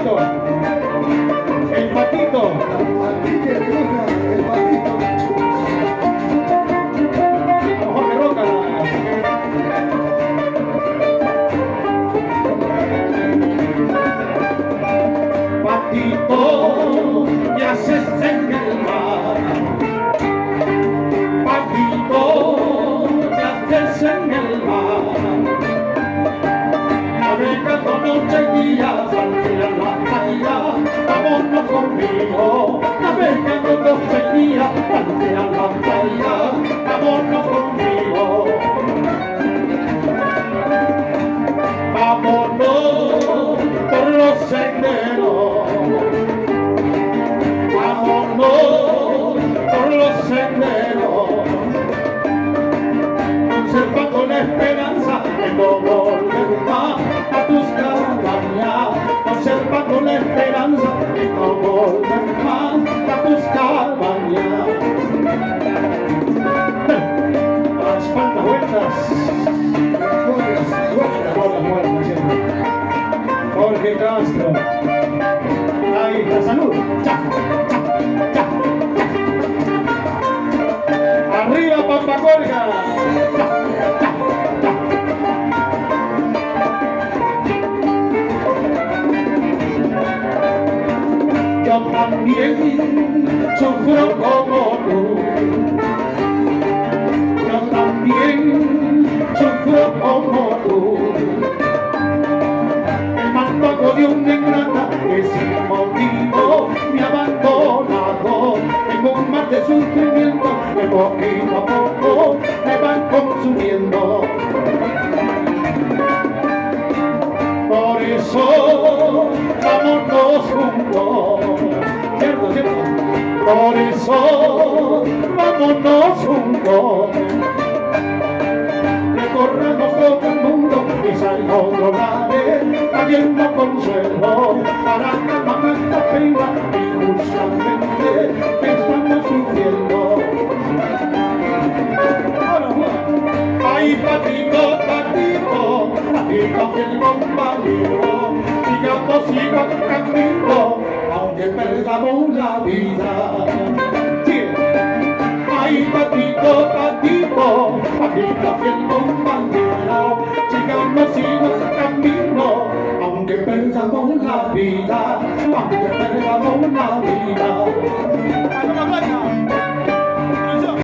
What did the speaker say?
patito. El patito. El patito. Mejor que roca. Patito, ¿qué haces en el mar? Patito, ¿qué haces en el mar? Navegando noche y día, salte a la playa, vámonos conmigo. Navegando noche y día, salte a la playa, vámonos conmigo. Vámonos por los senderos, vámonos por los senderos, conservando la esperanza de no volver más a tus cabañas, conservando la esperanza de no volver más a tus cabañas. A la espalda vueltas. Jorge Castro. Ahí la salud. ¡Cha! ¡Cha! ¡Cha! ¡Cha! Arriba Pampa Colga. ¡Cha! ¡Cha! ¡Cha! Yo también sufro como tú. Yo también sufro como tú. De una ingrata que sin motivo me ha abandonado. Tengo un mar de sufrimiento que poquito a poco me van consumiendo. Por eso vámonos juntos, ¿cierto, cierto? Por eso vámonos juntos. Recorramos todo el mundo y salga otro lado, trayendo consuelo para calmar esta pena injustamente que estamos sufriendo. Ay, patito, patito, patito, fiel compañero, sigamos igual camino, aunque perdamos la vida. Sí. Ay, patito, patito, patito, fiel compañero, sigamos igual camino, aunque perdamos la vida, aunque perdamos la vida.